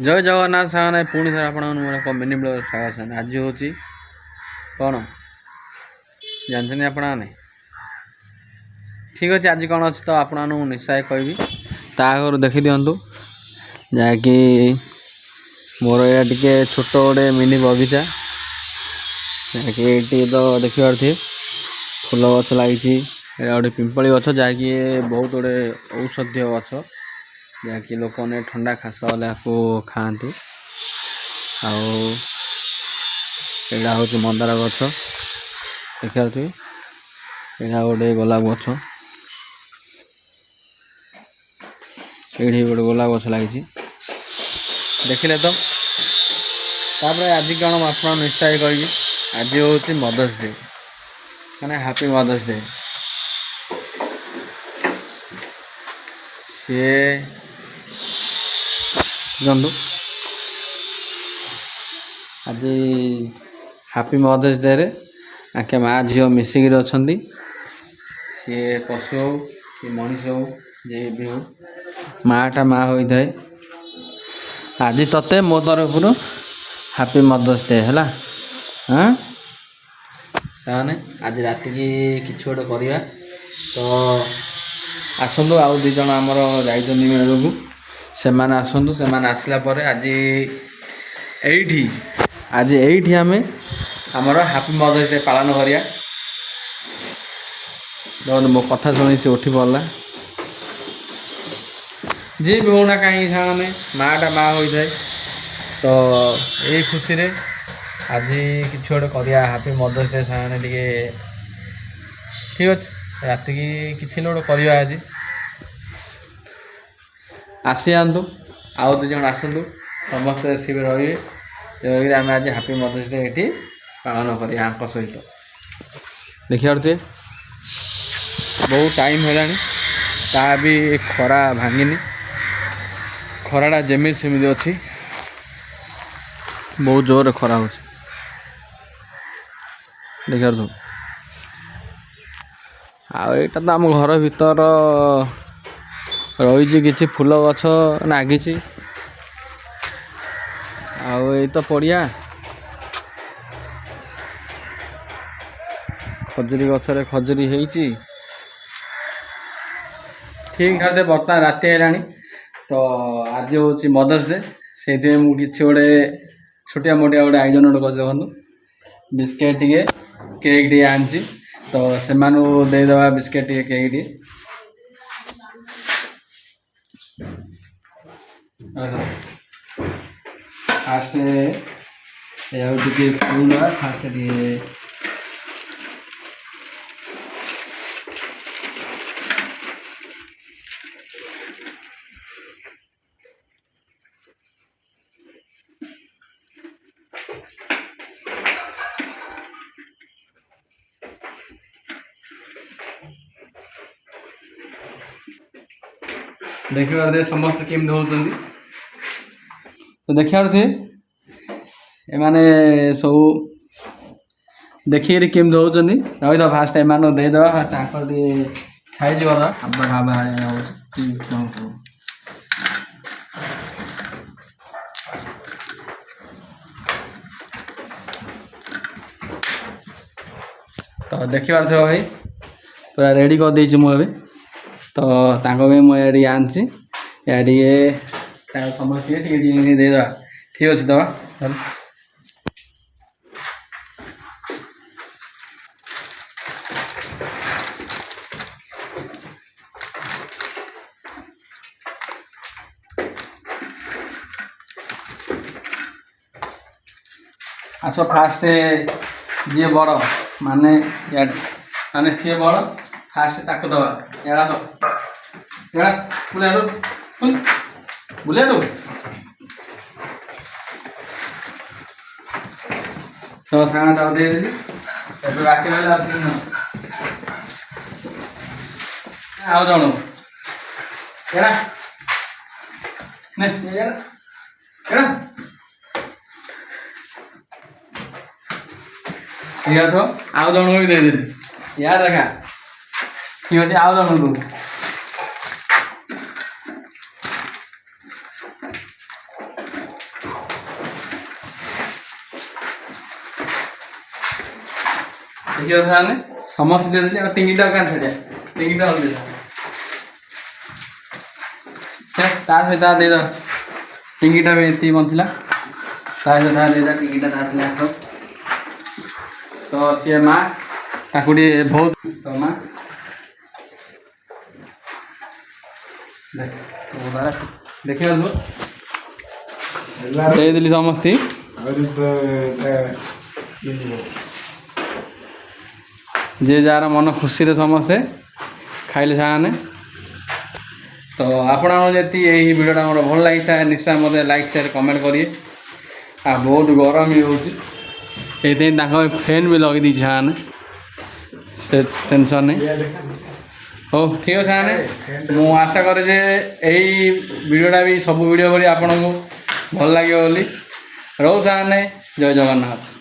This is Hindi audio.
जय जगन्नाथ सागर पुणी थर आप मिनी ब्लॉग स्वागत। आज हूँ कौन जानते आपने ठीक अच्छे। आज कौन अच्छे तो आप निश्चय कहबी तागर देखी दिंतु जहाँकि मोर या टे छोट गोटे मिनी बगीचा जहाँकि तो देखी पारे फूल गच लगी गोटे पिंपली गच जहाँकि बहुत गुड़े औषधीय गच जहाँकि लोक मैंने ठंडा खास आपको खाआंती। आड़ा हूँ मंदार गछ देखिए यहाँ गोटे गोलाप गछ ये गोटे गोलाप गछ लगी देखिले तो। आज कौन आप निश्चय कहि आज हूँ मदर्स डे मैंने हैप्पी मदर्स डे। सी जानतु आज हैप्पी मदर्स डे रे आके माँ झील मिसिक अच्छा सी पशु हो कि मनीष हो जे भी हो माँटा माँ होता है। आज तते मो तरफ हैप्पी मदर्स डे है। हाँ साने आज रात की किसी गोटे करवा तो आसतु आउ दीज आमर जाइए मेल को से आसतु से आसला आज एठी आम आमर हैप्पी मदर्स डे पालन करिया। देखो मो कथा शुणी सी उठी पड़ा जी भी होना कहीं सामने माँटा माँ होता है तो यही खुशी रे आज किसी गोटे करवा हैप्पी मदर्स डे सामने टे ठीक अच्छे रात की किसी गोटे करवा आज आसी आंतु आउ दु जन आसतु समस्ते सी रही आम आज हैप्पी मदर्स डे ये पालन कर सहित देखिए बहुत टाइम है भी खरा भांगिनी खराटा जमी सेमती अच्छी बहुत जोर खरा हो देखिए तो आईटा तो आम घर भीतर रही किसी फूल गछ नागी आई तो पड़िया खजुरी गचरे खजुरी होती ठीक ठाक बर्तमान राति है तो आज हूँ मदर्स डे से मुझे गोटे छोटिया मोटिया गोटे आयोजन गोटे कर बिस्केट टे केक टे आनी तो से देदेवा बिस्केट टे केक टे फास्ट फूल फास्ट देखिए समस्त केम दौरान तो देखिए थे एमाने सब देखिए केम दौरान रही था फास्ट एम देदेवा साइज तो देखिए थे भाई पूरा रेडी कर देती मुझे तो मुझे आनी समझ देदेवा ठीक अच्छे दवा आस फास्ट जी बड़ माने माने सी बड़ फास्ट ताक दवा एड़ा तो एड़ा बुले तो सारा दे बाकी रहा आओ जाओ एड़ा नहीं एड़ा ठीक तो आउ जन भी देदेली यार देखा ठीक अच्छे आउ जन को देखिए सामने समस्त दे देली और टिंगीटा का छड़िया टिंगीटा हो देला से ता सहित दे द टिंगीटा भी एती बनथिला ता सहित दे द टिंगीटा दातले आखो तो से मां ताकुडी बहुत तो मां देख तो बारा देखियो दे देली समस्ती जे जार मन खुशी रे समस्ते खाइले साने तो आपण जति यही वीडियोटा मोर भल लगी था निश्चय मते लाइक शेयर कमेंट करिए आ बहुत गरम ही होची से फैन भी लगे दी छाने से टेंशन नहीं हो ठीक है साने मु आशा करे जे यही वीडियोटा भी सब वीडियो भरी आपण को भल लगे बोली रहू साने जय जगन्नाथ।